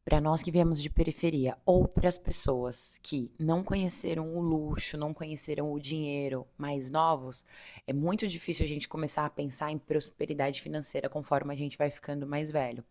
Para nós que viemos de periferia ou para as pessoas que não conheceram o luxo, não conheceram o dinheiro, mais novos, é muito difícil a gente começar a pensar em prosperidade financeira conforme a gente vai ficando mais velho.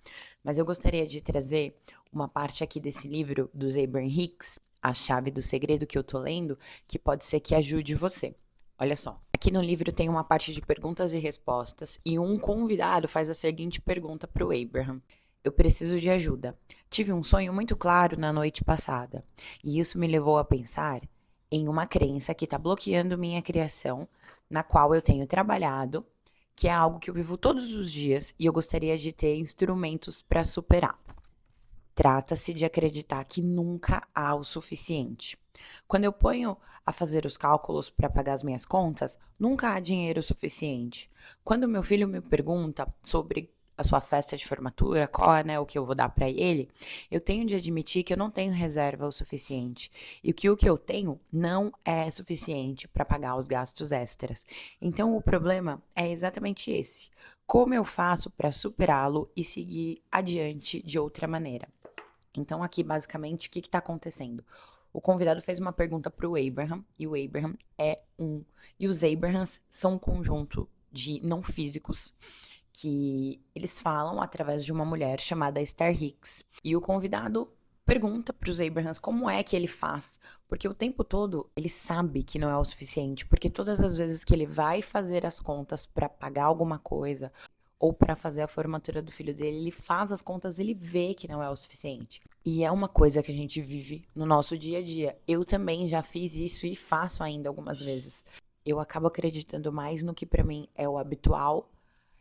Mas eu gostaria de trazer uma parte aqui desse livro dos Abraham Hicks, A Chave do Segredo, que eu tô lendo, que pode ser que ajude você. Olha só, aqui no livro tem uma parte de perguntas e respostas e um convidado faz a seguinte pergunta para o Abraham: eu preciso de ajuda. Tive um sonho muito claro na noite passada, e isso me levou a pensar em uma crença que está bloqueando minha criação, na qual eu tenho trabalhado, que é algo que eu vivo todos os dias e eu gostaria de ter instrumentos para superar. Trata-se de acreditar que nunca há o suficiente. Quando eu ponho a fazer os cálculos para pagar as minhas contas, nunca há dinheiro suficiente. Quando meu filho me pergunta sobre a sua festa de formatura, qual é, né, o que eu vou dar para ele, eu tenho de admitir que eu não tenho reserva o suficiente e que o que eu tenho não é suficiente para pagar os gastos extras. Então o problema é exatamente esse. Como eu faço para superá-lo e seguir adiante de outra maneira? Então, aqui, basicamente, o que está acontecendo? O convidado fez uma pergunta para o Abraham, e o Abraham é um. E os Abrahams são um conjunto de não físicos que eles falam através de uma mulher chamada Esther Hicks. E o convidado pergunta para os Abrahams como é que ele faz, porque o tempo todo ele sabe que não é o suficiente, porque todas as vezes que ele vai fazer as contas para pagar alguma coisa ou para fazer a formatura do filho dele, ele faz as contas, ele vê que não é o suficiente. E é uma coisa que a gente vive no nosso dia a dia. Eu também já fiz isso e faço ainda algumas vezes. Eu acabo acreditando mais no que para mim é o habitual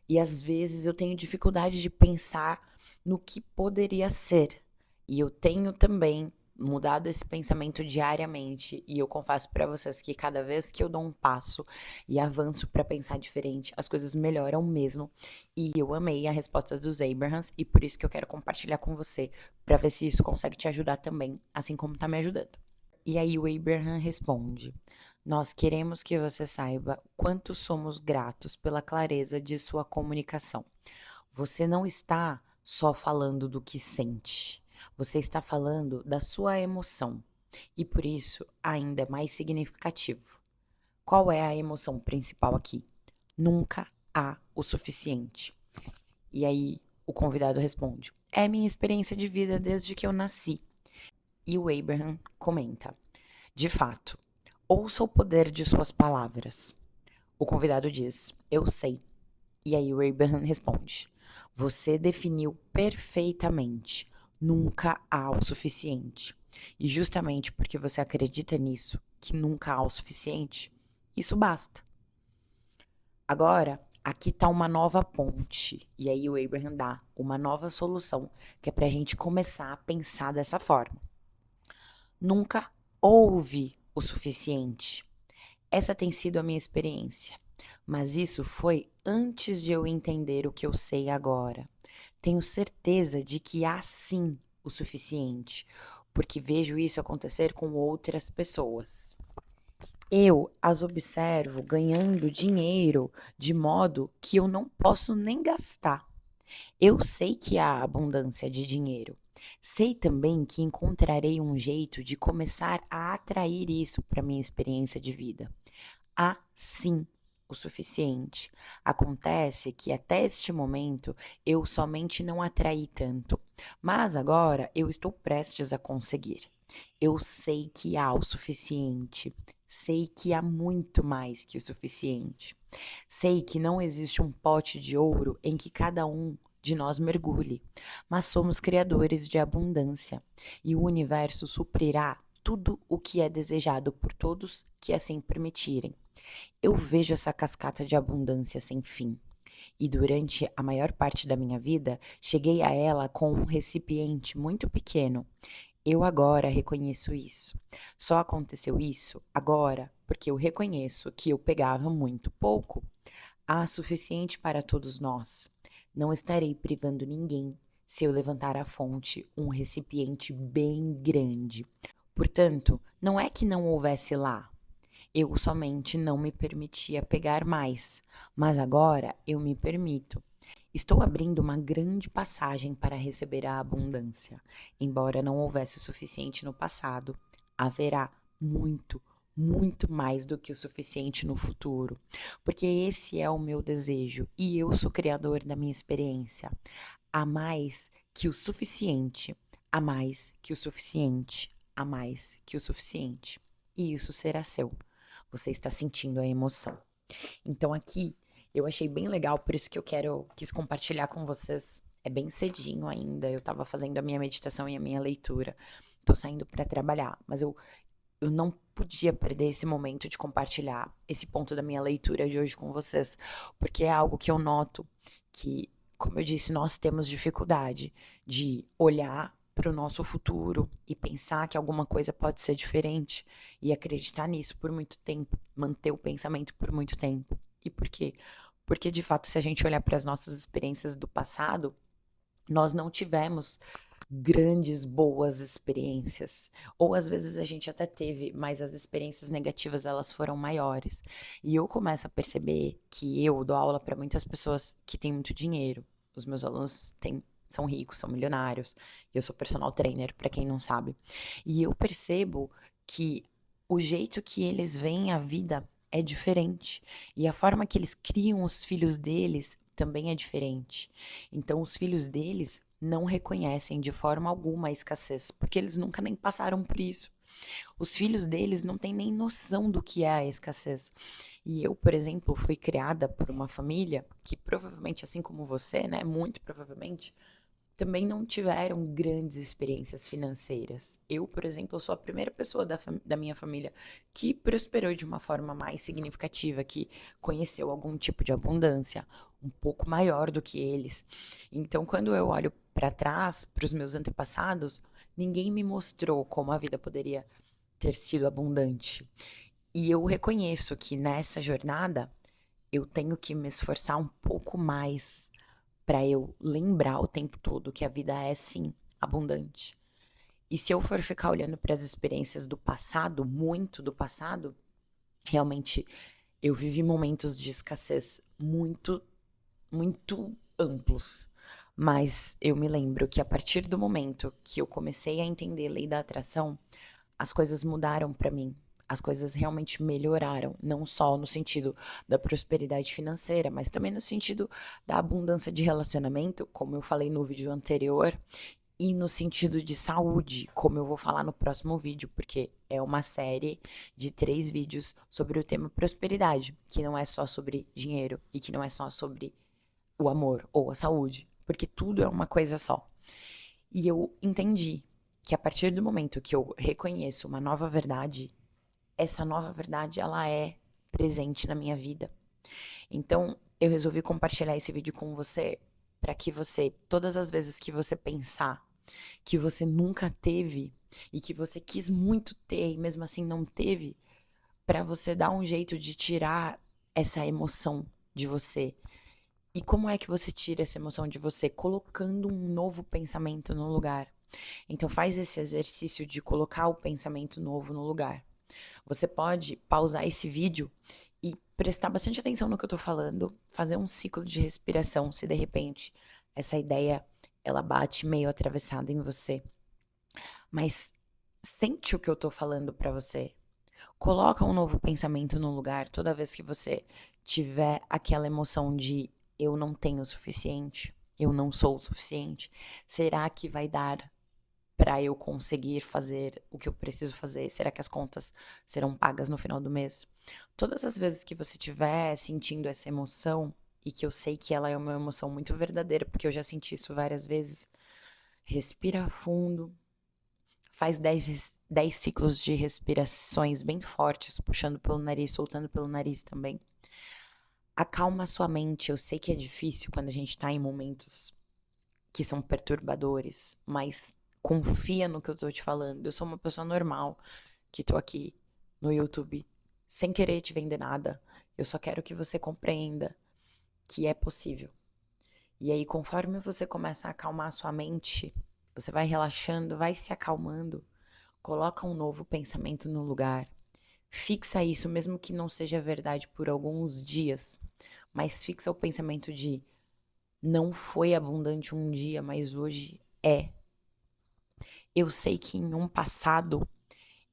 e às vezes eu tenho dificuldade de pensar no que poderia ser. E eu tenho também mudado esse pensamento diariamente e eu confesso para vocês que cada vez que eu dou um passo e avanço para pensar diferente, as coisas melhoram mesmo. E eu amei a resposta dos Abrahams e por isso que eu quero compartilhar com você para ver se isso consegue te ajudar também, assim como tá me ajudando. E aí o Abraham responde: nós queremos que você saiba quanto somos gratos pela clareza de sua comunicação. Você não está só falando do que sente. Você está falando da sua emoção. E por isso, ainda é mais significativo. Qual é a emoção principal aqui? Nunca há o suficiente. E aí, o convidado responde: é minha experiência de vida desde que eu nasci. E o Abraham comenta: de fato, ouça o poder de suas palavras. O convidado diz: eu sei. E aí o Abraham responde: você definiu perfeitamente. Nunca há o suficiente. E justamente porque você acredita nisso, que nunca há o suficiente, isso basta. Agora, aqui está uma nova ponte. E aí o Abraham dá uma nova solução, que é para a gente começar a pensar dessa forma. Nunca houve o suficiente. Essa tem sido a minha experiência. Mas isso foi antes de eu entender o que eu sei agora. Tenho certeza de que há sim o suficiente, porque vejo isso acontecer com outras pessoas. Eu as observo ganhando dinheiro de modo que eu não posso nem gastar. Eu sei que há abundância de dinheiro. Sei também que encontrarei um jeito de começar a atrair isso para minha experiência de vida. Há sim o suficiente. Acontece que até este momento eu somente não atraí tanto, mas agora eu estou prestes a conseguir. Eu sei que há o suficiente. Sei que há muito mais que o suficiente. Sei que não existe um pote de ouro em que cada um de nós mergulhe, mas somos criadores de abundância e o universo suprirá tudo o que é desejado por todos que assim permitirem. Eu vejo essa cascata de abundância sem fim. E durante a maior parte da minha vida, cheguei a ela com um recipiente muito pequeno. Eu agora reconheço isso. Só aconteceu isso agora porque eu reconheço que eu pegava muito pouco. Há suficiente para todos nós. Não estarei privando ninguém se eu levantar a fonte um recipiente bem grande. Portanto, não é que não houvesse lá. Eu somente não me permitia pegar mais, mas agora eu me permito. Estou abrindo uma grande passagem para receber a abundância. Embora não houvesse o suficiente no passado, haverá muito, muito mais do que o suficiente no futuro, porque esse é o meu desejo e eu sou criador da minha experiência. Há mais que o suficiente, há mais que o suficiente, há mais que o suficiente. E isso será seu. Você está sentindo a emoção. Então aqui eu achei bem legal, por isso que quis compartilhar com vocês. É bem cedinho ainda, eu tava fazendo a minha meditação e a minha leitura. Tô saindo para trabalhar, mas eu não podia perder esse momento de compartilhar esse ponto da minha leitura de hoje com vocês, porque é algo que eu noto que, como eu disse, nós temos dificuldade de olhar para o nosso futuro e pensar que alguma coisa pode ser diferente e acreditar nisso por muito tempo, manter o pensamento por muito tempo. E por quê? Porque, de fato, se a gente olhar para as nossas experiências do passado, nós não tivemos grandes, boas experiências. Ou às vezes a gente até teve, mas as experiências negativas elas foram maiores. E eu começo a perceber que eu dou aula para muitas pessoas que têm muito dinheiro. Os meus alunos são ricos, são milionários. Eu sou personal trainer, para quem não sabe. E eu percebo que o jeito que eles veem a vida é diferente. E a forma que eles criam os filhos deles também é diferente. Então, os filhos deles não reconhecem de forma alguma a escassez, porque eles nunca nem passaram por isso. Os filhos deles não têm nem noção do que é a escassez. E eu, por exemplo, fui criada por uma família que provavelmente, assim como você, né, muito provavelmente, também não tiveram grandes experiências financeiras. Eu, por exemplo, sou a primeira pessoa da minha família que prosperou de uma forma mais significativa, que conheceu algum tipo de abundância um pouco maior do que eles. Então, quando eu olho para trás, para os meus antepassados, ninguém me mostrou como a vida poderia ter sido abundante. E eu reconheço que nessa jornada eu tenho que me esforçar um pouco mais para eu lembrar o tempo todo que a vida é sim abundante. E se eu for ficar olhando para as experiências do passado, muito do passado, realmente eu vivi momentos de escassez muito, muito amplos. Mas eu me lembro que a partir do momento que eu comecei a entender a lei da atração, as coisas mudaram para mim. As coisas realmente melhoraram, não só no sentido da prosperidade financeira, mas também no sentido da abundância de relacionamento, como eu falei no vídeo anterior, e no sentido de saúde, como eu vou falar no próximo vídeo, porque é uma série de 3 vídeos sobre o tema prosperidade, que não é só sobre dinheiro e que não é só sobre o amor ou a saúde, porque tudo é uma coisa só. E eu entendi que a partir do momento que eu reconheço uma nova verdade, essa nova verdade ela é presente na minha vida. Então, eu resolvi compartilhar esse vídeo com você para que você, todas as vezes que você pensar que você nunca teve e que você quis muito ter e mesmo assim não teve, para você dar um jeito de tirar essa emoção de você. E como é que você tira essa emoção de você? Colocando um novo pensamento no lugar. Então faz esse exercício de colocar o pensamento novo no lugar. Você pode pausar esse vídeo e prestar bastante atenção no que eu tô falando, fazer um ciclo de respiração, se de repente essa ideia ela bate meio atravessada em você. Mas sente o que eu tô falando pra você. Coloca um novo pensamento no lugar toda vez que você tiver aquela emoção de eu não tenho o suficiente, eu não sou o suficiente. Será que vai dar para eu conseguir fazer o que eu preciso fazer? Será que as contas serão pagas no final do mês? Todas as vezes que você estiver sentindo essa emoção, e que eu sei que ela é uma emoção muito verdadeira, porque eu já senti isso várias vezes, respira fundo, faz 10 ciclos de respirações bem fortes, puxando pelo nariz, soltando pelo nariz também. Acalma a sua mente. Eu sei que é difícil quando a gente tá em momentos que são perturbadores, mas confia no que eu tô te falando. Eu sou uma pessoa normal que tô aqui no YouTube sem querer te vender nada. Eu só quero que você compreenda que é possível. E aí, conforme você começa a acalmar a sua mente, você vai relaxando, vai se acalmando, coloca um novo pensamento no lugar. Fixa isso, mesmo que não seja verdade por alguns dias, mas fixa o pensamento de Não foi abundante um dia, mas hoje é. Eu sei que em um passado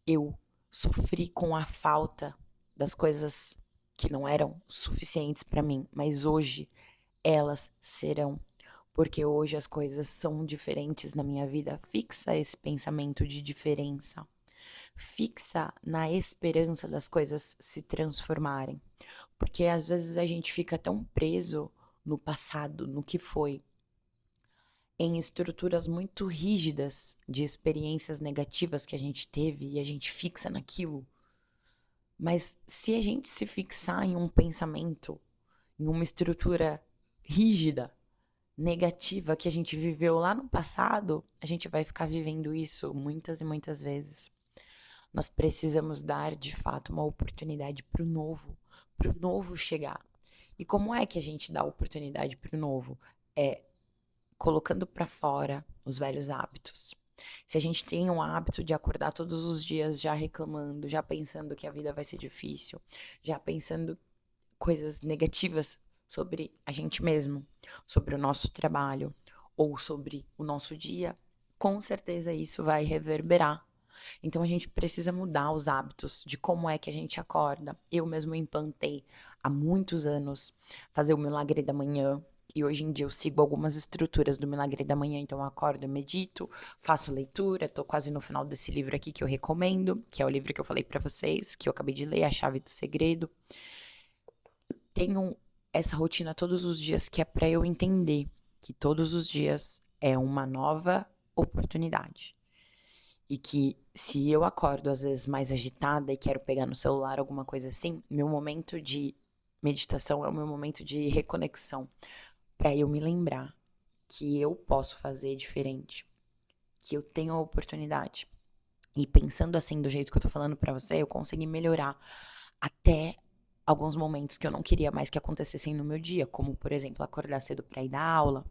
eu sofri com a falta das coisas que não eram suficientes para mim, mas hoje elas serão, porque hoje as coisas são diferentes na minha vida. Fixa esse pensamento de diferença. Fixa na esperança das coisas se transformarem, porque às vezes a gente fica tão preso no passado, no que foi, em estruturas muito rígidas de experiências negativas que a gente teve e a gente fixa naquilo. Mas se a gente se fixar em um pensamento, em uma estrutura rígida, negativa que a gente viveu lá no passado, a gente vai ficar vivendo isso muitas e muitas vezes. Nós precisamos dar, de fato, uma oportunidade para o novo chegar. E como é que a gente dá oportunidade para o novo? É colocando para fora os velhos hábitos. Se a gente tem um hábito de acordar todos os dias já reclamando, já pensando que a vida vai ser difícil, já pensando coisas negativas sobre a gente mesmo, sobre o nosso trabalho ou sobre o nosso dia, com certeza isso vai reverberar. Então a gente precisa mudar os hábitos de como é que a gente acorda. Eu mesmo implantei há muitos anos fazer o milagre da manhã. E hoje em dia eu sigo algumas estruturas do Milagre da Manhã, então eu acordo, eu medito, faço leitura, tô quase no final desse livro aqui que eu recomendo, que é o livro que eu falei para vocês, que eu acabei de ler, A Chave do Segredo. Tenho essa rotina todos os dias que é para eu entender que todos os dias é uma nova oportunidade. E que se eu acordo às vezes mais agitada e quero pegar no celular alguma coisa assim, meu momento de meditação é o meu momento de reconexão para eu me lembrar que eu posso fazer diferente, que eu tenho a oportunidade. E pensando assim do jeito que eu tô falando para você, eu consegui melhorar até alguns momentos que eu não queria mais que acontecessem no meu dia, como por exemplo, acordar cedo para ir dar aula.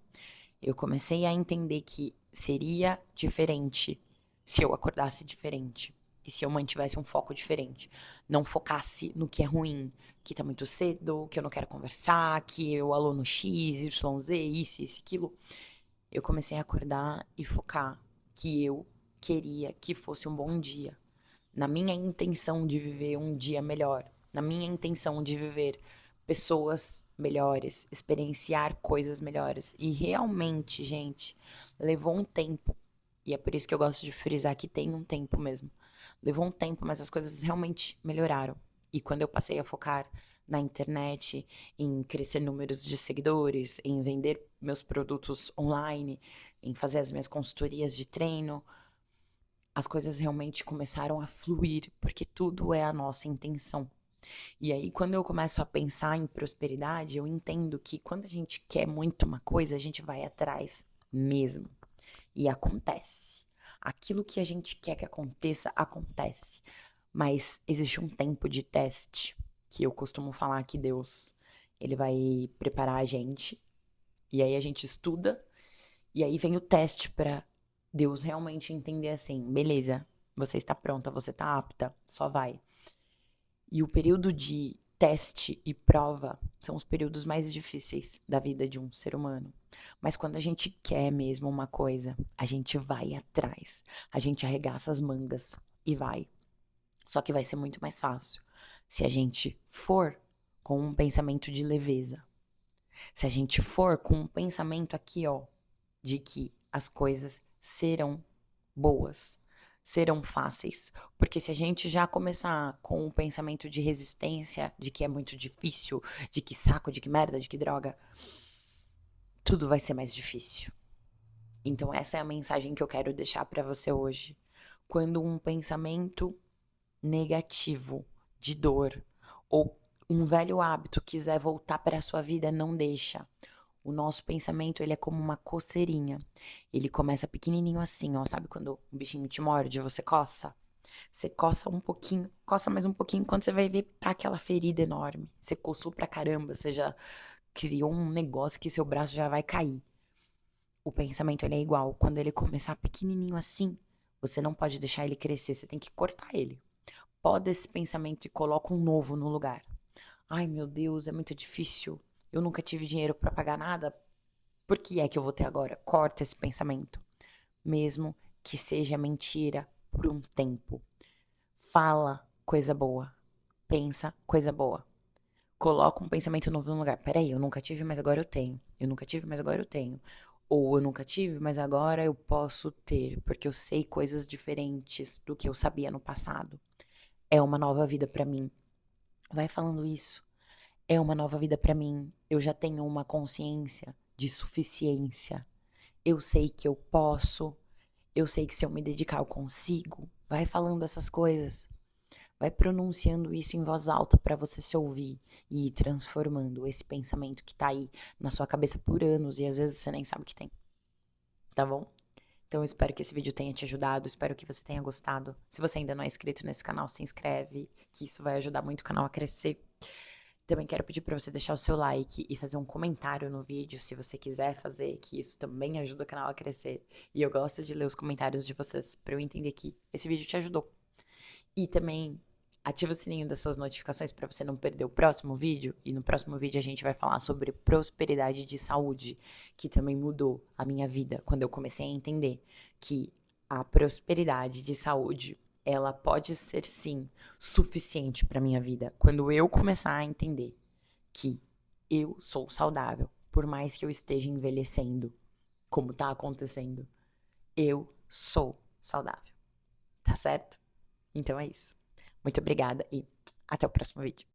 Eu comecei a entender que seria diferente se eu acordasse diferente. E se eu mantivesse um foco diferente. Não focasse no que é ruim, que tá muito cedo, que eu não quero conversar, que o aluno X, Y, Z, isso, aquilo. Eu comecei a acordar e focar que eu queria que fosse um bom dia. Na minha intenção de viver um dia melhor. Na minha intenção de viver pessoas melhores, experienciar coisas melhores. E realmente, gente, levou um tempo. E é por isso que eu gosto de frisar que tem um tempo mesmo. Levou um tempo, mas as coisas realmente melhoraram. E quando eu passei a focar na internet, em crescer números de seguidores, em vender meus produtos online, em fazer as minhas consultorias de treino, as coisas realmente começaram a fluir, porque tudo é a nossa intenção. E aí, quando eu começo a pensar em prosperidade, eu entendo que quando a gente quer muito uma coisa, a gente vai atrás mesmo. E acontece. Aquilo que a gente quer que aconteça, acontece. Mas existe um tempo de teste, que eu costumo falar que Deus, ele vai preparar a gente, e aí a gente estuda, e aí vem o teste para Deus realmente entender assim, beleza, você está pronta, você está apta, só vai. E o período de teste e prova são os períodos mais difíceis da vida de um ser humano. Mas quando a gente quer mesmo uma coisa, a gente vai atrás. A gente arregaça as mangas e vai. Só que vai ser muito mais fácil se a gente for com um pensamento de leveza. Se a gente for com um pensamento aqui, ó, de que as coisas serão boas, serão fáceis. Porque se a gente já começar com um pensamento de resistência, de que é muito difícil, de que saco, de que merda, de que droga, tudo vai ser mais difícil. Então essa é a mensagem que eu quero deixar para você hoje. Quando um pensamento negativo, de dor, ou um velho hábito quiser voltar para a sua vida, não deixa. O nosso pensamento, ele é como uma coceirinha. Ele começa pequenininho assim, ó. Sabe quando o bichinho te morde, você coça? Você coça um pouquinho, coça mais um pouquinho, quando você vai ver, tá aquela ferida enorme. Você coçou pra caramba, você já criou um negócio que seu braço já vai cair. O pensamento, ele é igual. Quando ele começar pequenininho assim, você não pode deixar ele crescer, você tem que cortar ele. Poda esse pensamento e coloca um novo no lugar. Ai, meu Deus, é muito difícil. Eu nunca tive dinheiro pra pagar nada. Por que é que eu vou ter agora? Corta esse pensamento. Mesmo que seja mentira por um tempo. Fala coisa boa. Pensa coisa boa. Coloca um pensamento novo no lugar. Peraí, eu nunca tive, mas agora eu tenho. Eu nunca tive, mas agora eu tenho. Ou eu nunca tive, mas agora eu posso ter, porque eu sei coisas diferentes do que eu sabia no passado. É uma nova vida pra mim. Vai falando isso. É uma nova vida pra mim. Eu já tenho uma consciência de suficiência. Eu sei que eu posso. Eu sei que se eu me dedicar eu consigo. Vai falando essas coisas. Vai pronunciando isso em voz alta pra você se ouvir e ir transformando esse pensamento que tá aí na sua cabeça por anos e às vezes você nem sabe que tem, tá bom? Então eu espero que esse vídeo tenha te ajudado, espero que você tenha gostado. Se você ainda não é inscrito nesse canal, se inscreve, que isso vai ajudar muito o canal a crescer. Também quero pedir pra você deixar o seu like e fazer um comentário no vídeo, se você quiser fazer, que isso também ajuda o canal a crescer. E eu gosto de ler os comentários de vocês pra eu entender que esse vídeo te ajudou. E também ativa o sininho das suas notificações para você não perder o próximo vídeo. E no próximo vídeo a gente vai falar sobre prosperidade de saúde, que também mudou a minha vida quando eu comecei a entender que a prosperidade de saúde, ela pode ser sim suficiente para minha vida. Quando eu começar a entender que eu sou saudável, por mais que eu esteja envelhecendo, como tá acontecendo, eu sou saudável. Tá certo? Então é isso. Muito obrigada e até o próximo vídeo.